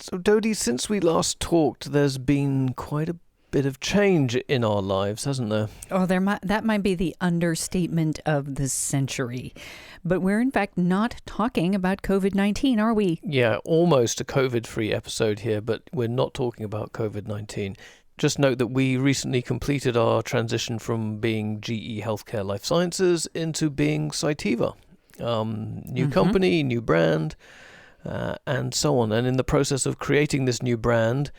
So, Dodi, since we last talked, there's been quite a bit of change in our lives, hasn't there? Oh, that might be the understatement of the century. But we're in fact not talking about COVID-19, are we? Yeah, almost a COVID-free episode here, but we're not talking about COVID-19. Just note that we recently completed our transition from being GE Healthcare Life Sciences into being Cytiva. New company, new brand, and so on. And in the process of creating this new brand,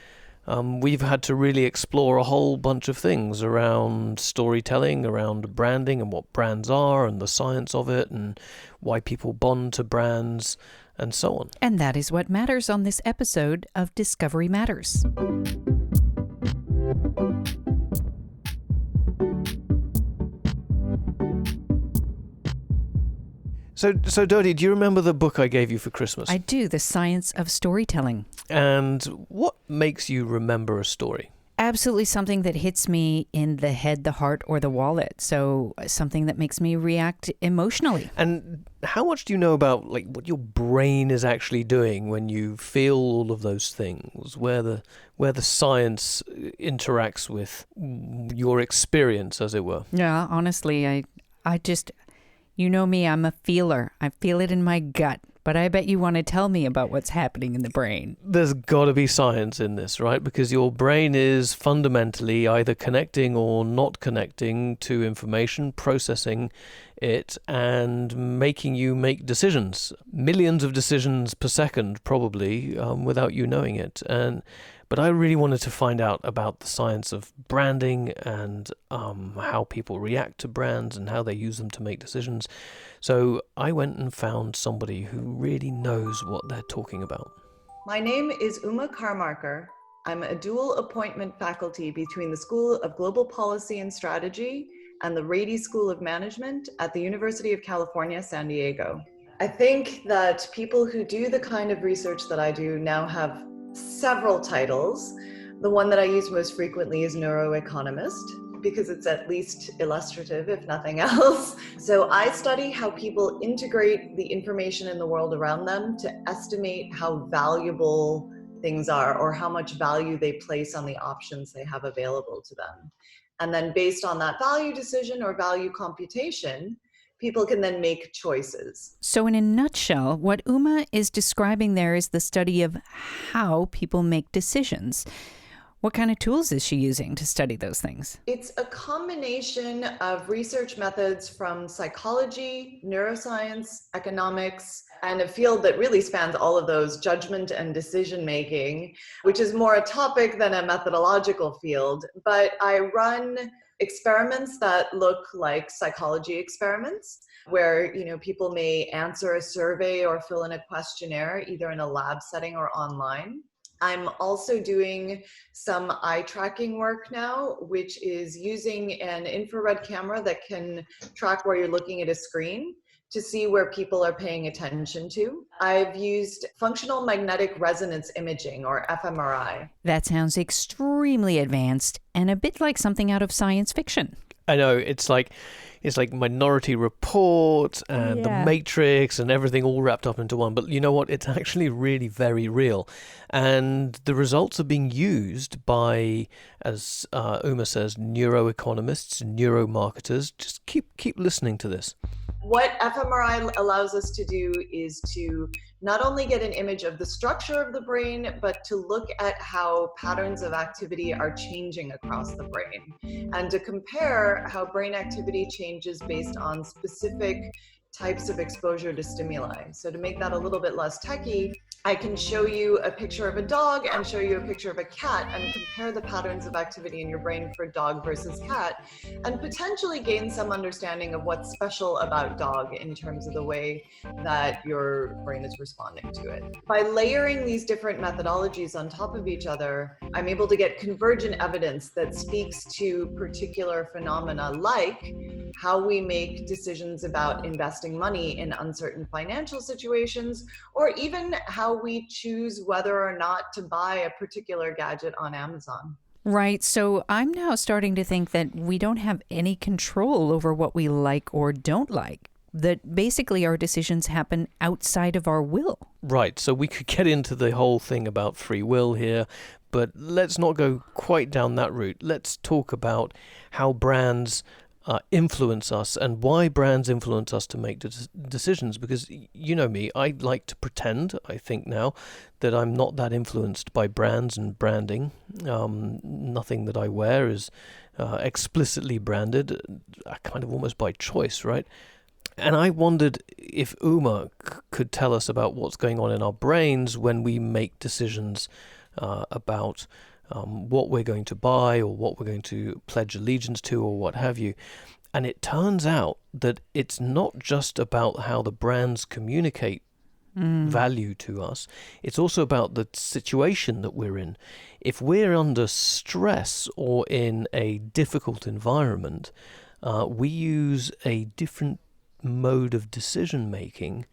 we've had to really explore a whole bunch of things around storytelling, around branding and what brands are and the science of it and why people bond to brands and so on. And that is what matters on this episode of Discovery Matters. So Dodi, do you remember the book I gave you for Christmas? I do, The Science of Storytelling. And what makes you remember a story? Absolutely something that hits me in the head, the heart, or the wallet. So something that makes me react emotionally. And how much do you know about what your brain is actually doing when you feel all of those things? Where the science interacts with your experience, as it were? Yeah, honestly, I just, you know me, I'm a feeler. I feel it in my gut. But I bet you want to tell me about what's happening in the brain. There's got to be science in this, right? Because your brain is fundamentally either connecting or not connecting to information, processing it, and making you make decisions. Millions of decisions per second, probably, without you knowing it. But I really wanted to find out about the science of branding and how people react to brands and how they use them to make decisions. So I went and found somebody who really knows what they're talking about. My name is Uma Karmarkar. I'm a dual appointment faculty between the School of Global Policy and Strategy and the Rady School of Management at the University of California, San Diego. I think that people who do the kind of research that I do now have several titles. The one that I use most frequently is neuroeconomist, because it's at least illustrative, if nothing else. So I study how people integrate the information in the world around them to estimate how valuable things are or how much value they place on the options they have available to them. And then based on that value decision or value computation, people can then make choices. So in a nutshell, what Uma is describing there is the study of how people make decisions. What kind of tools is she using to study those things? It's a combination of research methods from psychology, neuroscience, economics, and a field that really spans all of those, judgment and decision making, which is more a topic than a methodological field. But I run experiments that look like psychology experiments, where people may answer a survey or fill in a questionnaire, either in a lab setting or online. I'm also doing some eye tracking work now, which is using an infrared camera that can track where you're looking at a screen to see where people are paying attention to. I've used functional magnetic resonance imaging, or fMRI. That sounds extremely advanced and a bit like something out of science fiction. I know, it's like Minority Report and The Matrix and everything all wrapped up into one. But you know what? It's actually really very real. And the results are being used by, as Uma says, neuroeconomists, neuromarketers. Just keep listening to this. What fMRI allows us to do is to not only get an image of the structure of the brain, but to look at how patterns of activity are changing across the brain, and to compare how brain activity changes based on specific types of exposure to stimuli. So to make that a little bit less techy, I can show you a picture of a dog and show you a picture of a cat and compare the patterns of activity in your brain for dog versus cat, and potentially gain some understanding of what's special about dog in terms of the way that your brain is responding to it. By layering these different methodologies on top of each other, I'm able to get convergent evidence that speaks to particular phenomena, like how we make decisions about investing money in uncertain financial situations, or even how we choose whether or not to buy a particular gadget on Amazon. Right. So I'm now starting to think that we don't have any control over what we like or don't like. that basically our decisions happen outside of our will. Right, so we could get into the whole thing about free will here, but let's not go quite down that route. Let's talk about how brands influence us and why brands influence us to make decisions. Because you know me, I like to pretend, I think now, that I'm not that influenced by brands and branding. Nothing that I wear is explicitly branded, kind of almost by choice, right? And I wondered if Uma could tell us about what's going on in our brains when we make decisions about what we're going to buy or what we're going to pledge allegiance to or what have you. And it turns out that it's not just about how the brands communicate value to us. It's also about the situation that we're in. If we're under stress or in a difficult environment, we use a different mode of decision making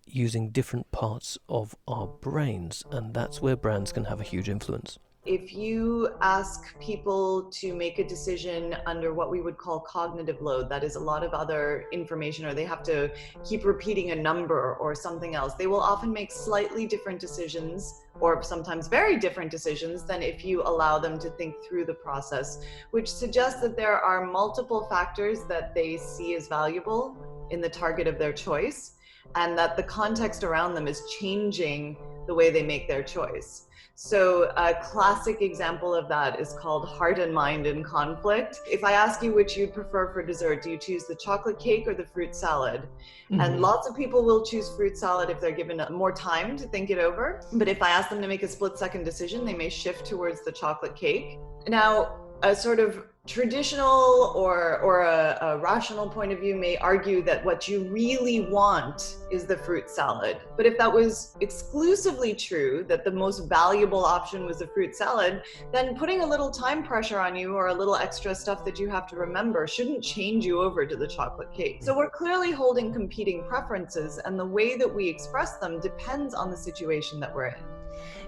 using different parts of our brains, and that's where brands can have a huge influence. If you ask people to make a decision under what we would call cognitive load, that is a lot of other information, or they have to keep repeating a number or something else, they will often make slightly different decisions, or sometimes very different decisions, than if you allow them to think through the process, which suggests that there are multiple factors that they see as valuable in the target of their choice, and that the context around them is changing the way they make their choice. So a classic example of that is called heart and mind in conflict. If I ask you which you'd prefer for dessert, do you choose the chocolate cake or the fruit salad? Mm-hmm. And lots of people will choose fruit salad if they're given more time to think it over. But if I ask them to make a split-second decision, they may shift towards the chocolate cake. Now, a sort of traditional or a rational point of view may argue that what you really want is the fruit salad. But if that was exclusively true, that the most valuable option was the fruit salad, then putting a little time pressure on you or a little extra stuff that you have to remember shouldn't change you over to the chocolate cake. So we're clearly holding competing preferences, and the way that we express them depends on the situation that we're in.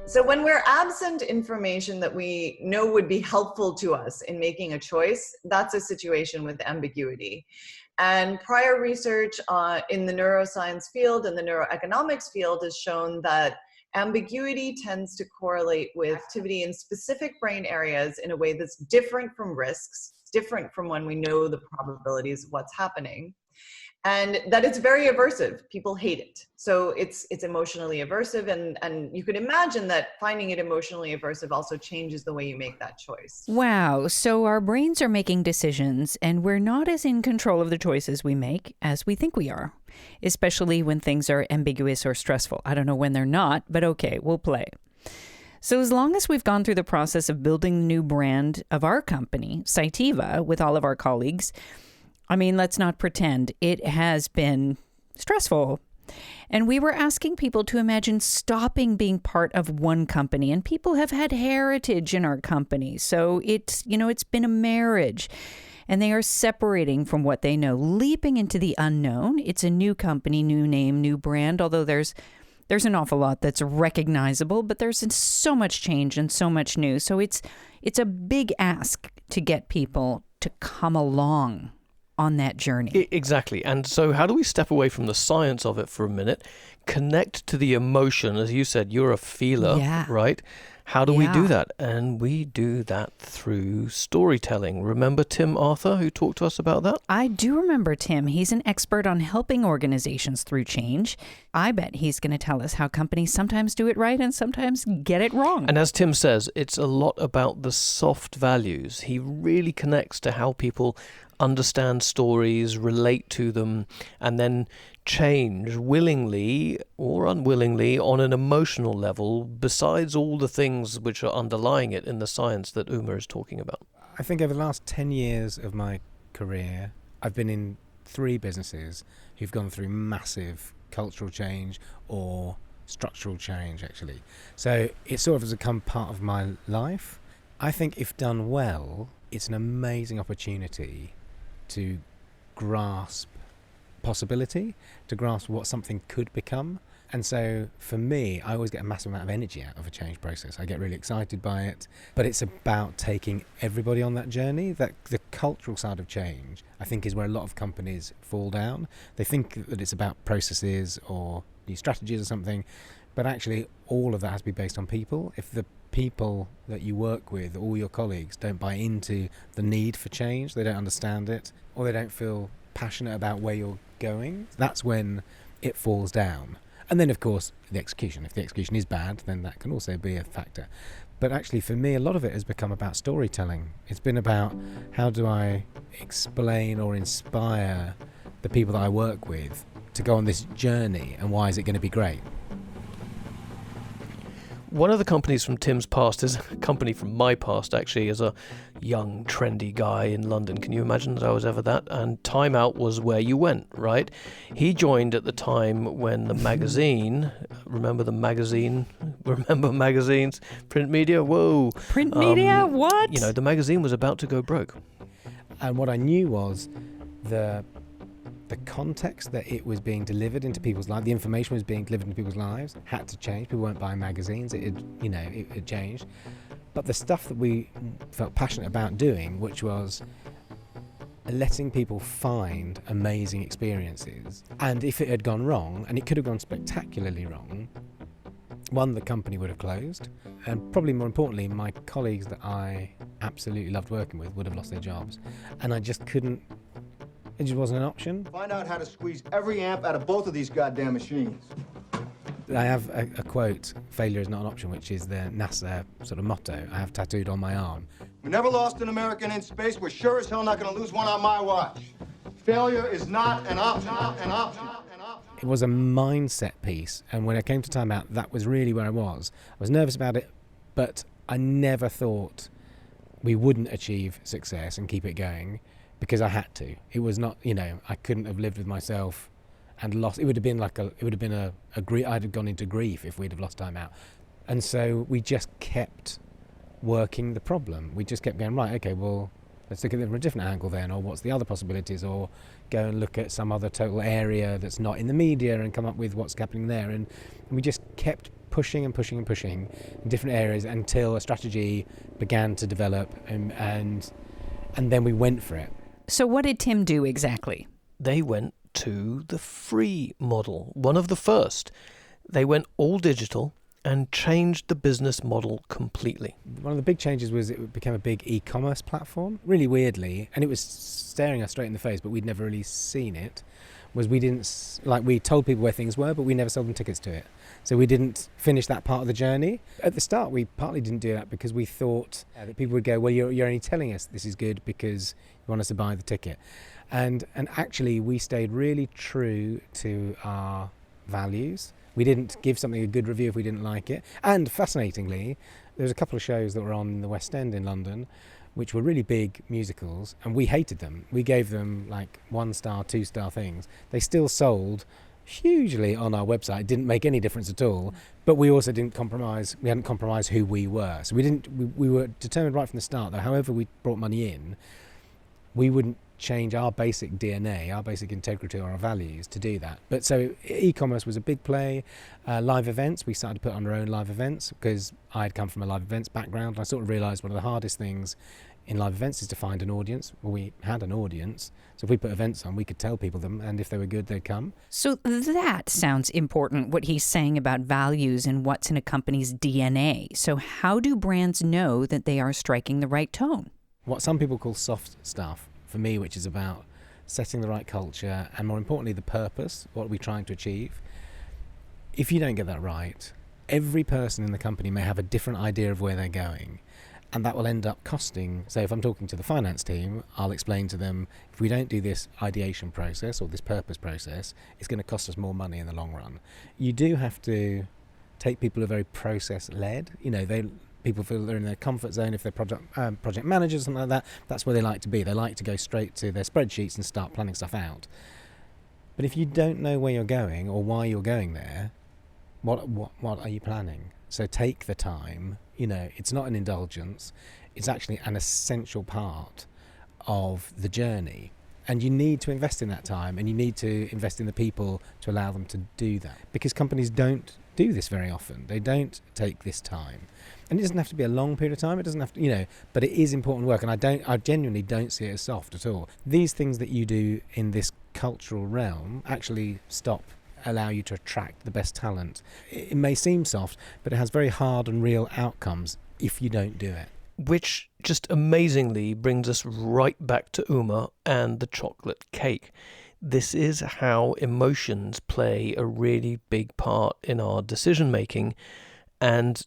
So when we're absent information that we know would be helpful to us in making a choice, that's a situation with ambiguity. And prior research in the neuroscience field and the neuroeconomics field has shown that ambiguity tends to correlate with activity in specific brain areas in a way that's different from risks, different from when we know the probabilities of what's happening. And that it's very aversive. People hate it. So it's emotionally aversive, and you could imagine that finding it emotionally aversive also changes the way you make that choice. Wow. So our brains are making decisions, and we're not as in control of the choices we make as we think we are, especially when things are ambiguous or stressful. I don't know when they're not, but okay, we'll play. So as long as we've gone through the process of building the new brand of our company, Cytiva, with all of our colleagues, I mean, let's not pretend it has been stressful. And we were asking people to imagine stopping being part of one company. And people have had heritage in our company. So it's been a marriage. And they are separating from what they know, leaping into the unknown. It's a new company, new name, new brand, although there's an awful lot that's recognizable, but there's so much change and so much new. So it's a big ask to get people to come along on that journey. Exactly. And so how do we step away from the science of it for a minute, connect to the emotion? As you said, you're a feeler, right? How do we do that? And we do that through storytelling. Remember Tim Arthur, who talked to us about that? I do remember Tim. He's an expert on helping organizations through change. I bet he's going to tell us how companies sometimes do it right and sometimes get it wrong. And as Tim says, it's a lot about the soft values. He really connects to how people understand stories, relate to them, and then change willingly or unwillingly on an emotional level, besides all the things which are underlying it in the science that Uma is talking about. I think over the last 10 years of my career, I've been in 3 businesses who've gone through massive cultural change or structural change, actually. So it sort of has become part of my life. I think if done well, it's an amazing opportunity to grasp possibility, to grasp what something could become, And so for me, I always get a massive amount of energy out of a change process. I get really excited by it, but it's about taking everybody on that journey. That the cultural side of change, I think, is where a lot of companies fall down. They think that it's about processes or new strategies or something, but actually all of that has to be based on people. If the people that you work with, all your colleagues, don't buy into the need for change, they don't understand it, or they don't feel passionate about where you're going, that's when it falls down. And then, of course, the execution. If the execution is bad, then that can also be a factor. But actually, for me, a lot of it has become about storytelling. It's been about how do I explain or inspire the people that I work with to go on this journey, and why is it going to be great? One of the companies from Tim's past is a company from my past, actually, as a young, trendy guy in London. Can you imagine that I was ever that? And Time Out was where you went, right? He joined at the time when the magazine, remember the magazine? Remember magazines? Print media? Whoa. Print media? What? You know, the magazine was about to go broke. And what I knew was the context that it was being delivered into people's lives, the information was being delivered into people's lives, had to change. People weren't buying magazines. It had changed. But the stuff that we felt passionate about doing, which was letting people find amazing experiences, and if it had gone wrong, and it could have gone spectacularly wrong, one, the company would have closed, and probably more importantly, my colleagues that I absolutely loved working with would have lost their jobs. And I just couldn't. It just wasn't an option. Find out how to squeeze every amp out of both of these goddamn machines. I have a quote, failure is not an option, which is the NASA sort of motto I have tattooed on my arm. We never lost an American in space. We're sure as hell not going to lose one on my watch. Failure is not an option. It was a mindset piece, and when I came to Time Out, that was really where I was. I was nervous about it, but I never thought we wouldn't achieve success and keep it going, because I had to. It was not, I couldn't have lived with myself and lost. It would have been I'd have gone into grief if we'd have lost Time Out. And so we just kept working the problem. We just kept going, right, okay, well, let's look at it from a different angle then, or what's the other possibilities, or go and look at some other total area that's not in the media and come up with what's happening there. And we just kept pushing and pushing and pushing in different areas until a strategy began to develop, and then we went for it. So what did Tim do exactly? They went to the free model, one of the first. They went all digital and changed the business model completely. One of the big changes was it became a big e-commerce platform, really weirdly, and it was staring us straight in the face, but we'd never really seen it, was we told people where things were, but we never sold them tickets to it. So we didn't finish that part of the journey. At the start, we partly didn't do that because we thought that people would go, well, you're only telling us this is good because you want us to buy the ticket. And actually, we stayed really true to our values. We didn't give something a good review if we didn't like it. And fascinatingly, there was a couple of shows that were on the West End in London, which were really big musicals, and we hated them. We gave them like 1-star, 2-star things. They still sold hugely on our website. It didn't make any difference at all, but we also didn't compromise. We hadn't compromised who we were. So we were determined right from the start that however we brought money in, we wouldn't change our basic DNA, our basic integrity or our values to do that. But so e-commerce was a big play. Live events, we started to put on our own live events because I had come from a live events background. I sort of realised one of the hardest things in live events is to find an audience. Well, we had an audience, so if we put events on, we could tell people them, and if they were good, they'd come. So that sounds important, what he's saying about values and what's in a company's DNA. So how do brands know that they are striking the right tone? What some people call soft stuff, for me, which is about setting the right culture and, more importantly, the purpose, what are we trying to achieve. If you don't get that right, every person in the company may have a different idea of where they're going, and that will end up costing. So if I'm talking to the finance team, I'll explain to them, if we don't do this ideation process or this purpose process, it's going to cost us more money in the long run. You do have to take people who are very process-led. People feel they're in their comfort zone. If they're project managers or something like that, that's where they like to be. They like to go straight to their spreadsheets and start planning stuff out. But if you don't know where you're going or why you're going there, what are you planning? So take the time. It's not an indulgence. It's actually an essential part of the journey. And you need to invest in that time, and you need to invest in the people to allow them to do that. Because companies don't do this very often. They don't take this time. And it doesn't have to be a long period of time. It doesn't have to, but it is important work. And I genuinely don't see it as soft at all. These things that you do in this cultural realm actually allow you to attract the best talent. It may seem soft, but it has very hard and real outcomes if you don't do it. Which just amazingly brings us right back to Uma and the chocolate cake. This is how emotions play a really big part in our decision making, and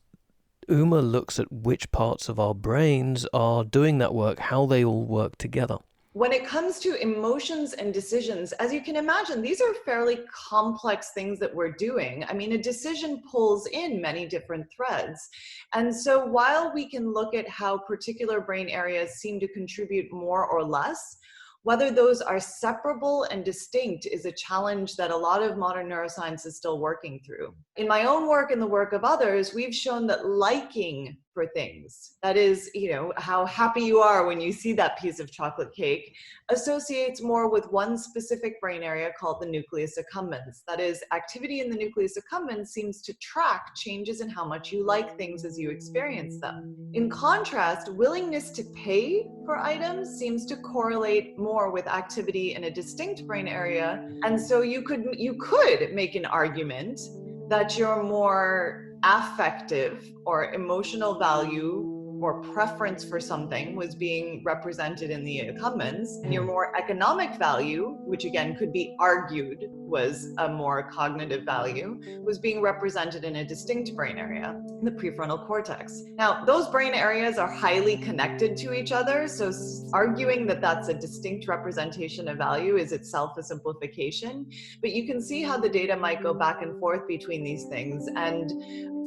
Uma looks at which parts of our brains are doing that work, how they all work together. When it comes to emotions and decisions, as you can imagine, these are fairly complex things that we're doing. I mean, a decision pulls in many different threads. And so while we can look at how particular brain areas seem to contribute more or less, whether those are separable and distinct is a challenge that a lot of modern neuroscience is still working through. In my own work and the work of others, we've shown that liking for things, that is, how happy you are when you see that piece of chocolate cake, associates more with one specific brain area called the nucleus accumbens. That is, activity in the nucleus accumbens seems to track changes in how much you like things as you experience them. In contrast, willingness to pay for items seems to correlate more with activity in a distinct brain area. And so you could make an argument that your more affective or emotional value or preference for something was being represented in the accumbens, and your more economic value, which again could be argued was a more cognitive value, was being represented in a distinct brain area, the prefrontal cortex. Now, those brain areas are highly connected to each other, so arguing that that's a distinct representation of value is itself a simplification, but you can see how the data might go back and forth between these things, and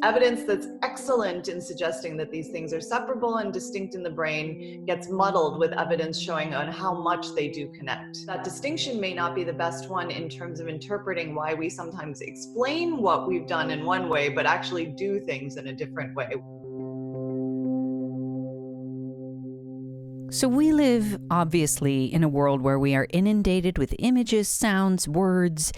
evidence that's excellent in suggesting that these things are separable and distinct in the brain gets muddled with evidence showing on how much they do connect. That distinction may not be the best one in terms of interpreting why we sometimes explain what we've done in one way, but actually do things in a different way. So we live, obviously, in a world where we are inundated with images, sounds, words.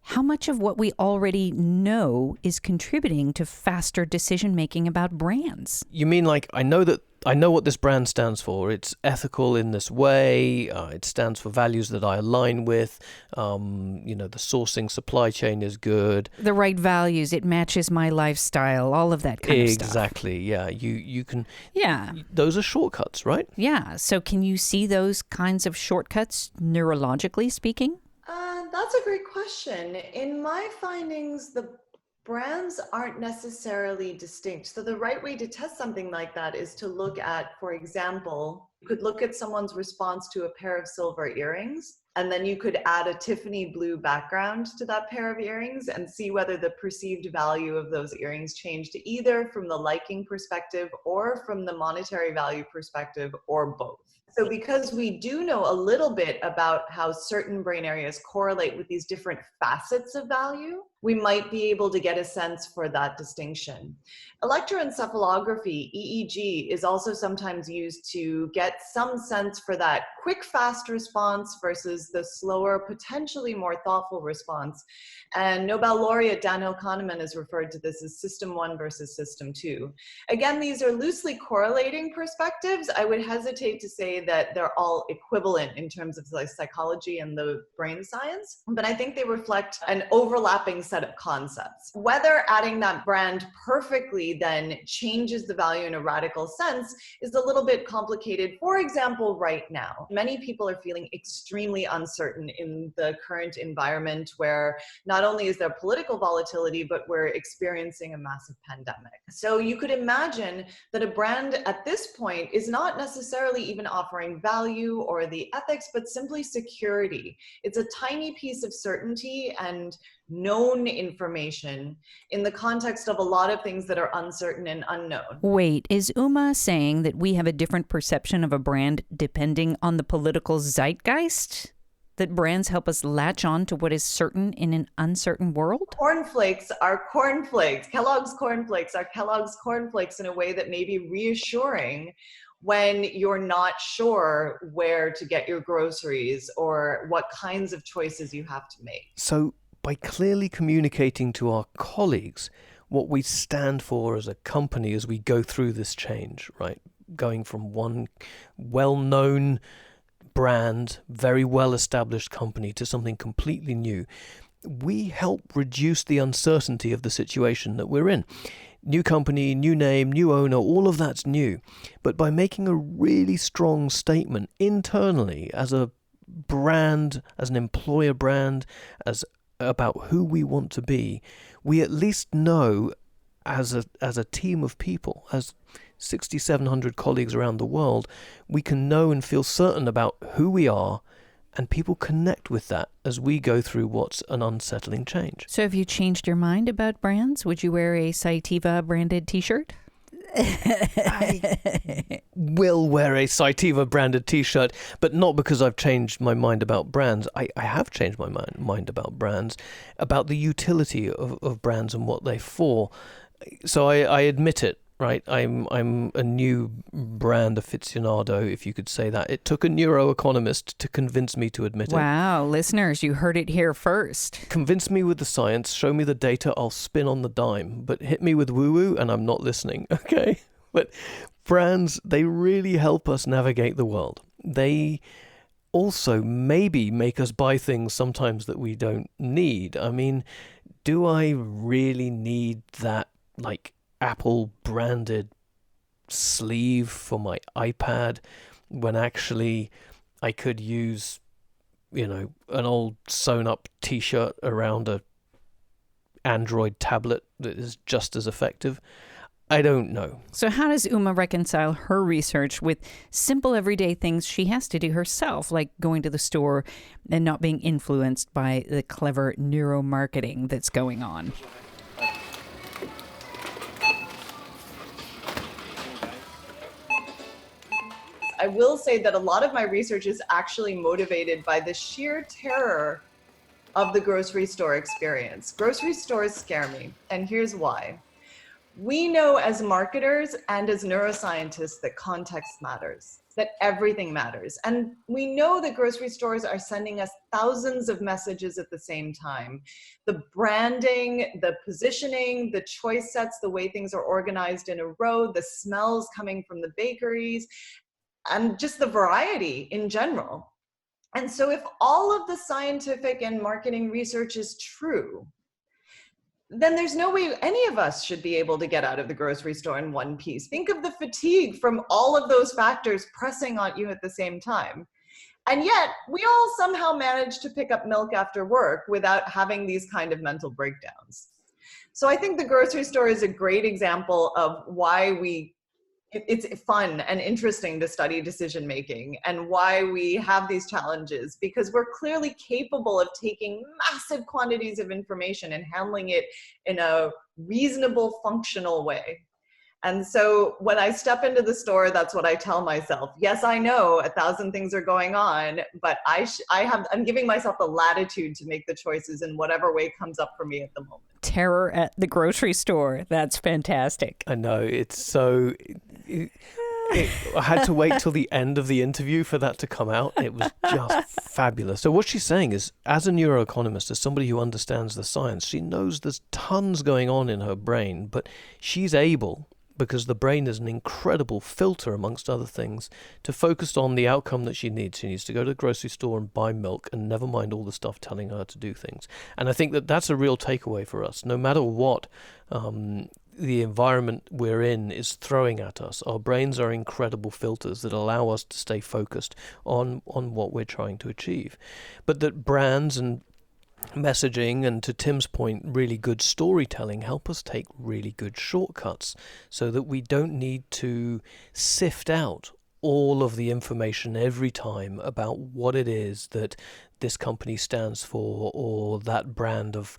How much of what we already know is contributing to faster decision-making about brands? You mean like, I know what this brand stands for. It's ethical in this way. It stands for values that I align with. The sourcing supply chain is good. The right values. It matches my lifestyle. All of that kind of stuff. Exactly. Yeah. You can. Yeah. Those are shortcuts, right? Yeah. So can you see those kinds of shortcuts neurologically speaking? That's a great question. In my findings, the brands aren't necessarily distinct. So the right way to test something like that is to look at, for example, you could look at someone's response to a pair of silver earrings, and then you could add a Tiffany blue background to that pair of earrings and see whether the perceived value of those earrings changed either from the liking perspective or from the monetary value perspective, or both. So because we do know a little bit about how certain brain areas correlate with these different facets of value, we might be able to get a sense for that distinction. Electroencephalography, EEG, is also sometimes used to get some sense for that quick, fast response versus the slower, potentially more thoughtful response. And Nobel laureate Daniel Kahneman has referred to this as System 1 versus System 2. Again, these are loosely correlating perspectives. I would hesitate to say that they're all equivalent in terms of the psychology and the brain science, but I think they reflect an overlapping set of concepts. Whether adding that brand perfectly then changes the value in a radical sense is a little bit complicated. For example, right now, many people are feeling extremely uncertain in the current environment where not only is there political volatility, but we're experiencing a massive pandemic. So you could imagine that a brand at this point is not necessarily even offering value or the ethics, but simply security. It's a tiny piece of certainty and known information in the context of a lot of things that are uncertain and unknown. Wait, is Uma saying that we have a different perception of a brand depending on the political zeitgeist? That brands help us latch on to what is certain in an uncertain world? Cornflakes are cornflakes. Kellogg's cornflakes are Kellogg's cornflakes in a way that may be reassuring, when you're not sure where to get your groceries or what kinds of choices you have to make. So by clearly communicating to our colleagues what we stand for as a company as we go through this change, right? Going from one well-known brand, very well-established company to something completely new, we help reduce the uncertainty of the situation that we're in. New company, new name, new owner, all of that's new. But by making a really strong statement internally as a brand, as an employer brand, as about who we want to be, we at least know as a team of people, as 6,700 colleagues around the world, we can know and feel certain about who we are, and people connect with that as we go through what's an unsettling change. So have you changed your mind about brands? Would you wear a Cytiva branded t-shirt? I will wear a Cytiva branded t-shirt, but not because I've changed my mind about brands. I have changed my mind about brands, about the utility of brands and what they're for. So I admit it, right? I'm a new brand aficionado, if you could say that. It took a neuroeconomist to convince me to admit it. Wow, listeners, you heard it here first. Convince me with the science, show me the data, I'll spin on the dime. But hit me with woo-woo and I'm not listening, okay? But brands, they really help us navigate the world. They also maybe make us buy things sometimes that we don't need. I mean, do I really need that, like, Apple branded sleeve for my iPad when actually I could use, an old sewn up t-shirt around a Android tablet that is just as effective? I don't know. So how does Uma reconcile her research with simple everyday things she has to do herself, like going to the store and not being influenced by the clever neuromarketing that's going on? I will say that a lot of my research is actually motivated by the sheer terror of the grocery store experience. Grocery stores scare me, and here's why. We know as marketers and as neuroscientists that context matters, that everything matters. And we know that grocery stores are sending us thousands of messages at the same time. The branding, the positioning, the choice sets, the way things are organized in a row, the smells coming from the bakeries, and just the variety in general. And so if all of the scientific and marketing research is true, then there's no way any of us should be able to get out of the grocery store in one piece. Think of the fatigue from all of those factors pressing on you at the same time. And yet, we all somehow manage to pick up milk after work without having these kind of mental breakdowns. So I think the grocery store is a great example of why it's fun and interesting to study decision making and why we have these challenges, because we're clearly capable of taking massive quantities of information and handling it in a reasonable, functional way. And so when I step into the store, that's what I tell myself. Yes, I know 1,000 things are going on, but I'm giving myself the latitude to make the choices in whatever way comes up for me at the moment. Terror at the grocery store. That's fantastic. I know, it's so... I had to wait till the end of the interview for that to come out. It was just fabulous. So what she's saying is, as a neuroeconomist, as somebody who understands the science, she knows there's tons going on in her brain, but she's able, because the brain is an incredible filter, amongst other things, to focus on the outcome that she needs. She needs to go to the grocery store and buy milk, and never mind all the stuff telling her to do things. And I think that that's a real takeaway for us. No matter what the environment we're in is throwing at us, our brains are incredible filters that allow us to stay focused on what we're trying to achieve. But that brands and messaging, and to Tim's point, really good storytelling, help us take really good shortcuts so that we don't need to sift out all of the information every time about what it is that this company stands for, or that brand of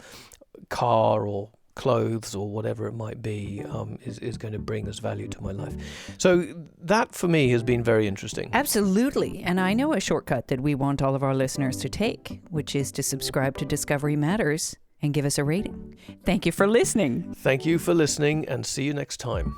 car or clothes or whatever it might be is going to bring us value to my life. So that for me has been very interesting. Absolutely. And I know a shortcut that we want all of our listeners to take, which is to subscribe to Discovery Matters and give us a rating. Thank you for listening. Thank you for listening, and see you next time.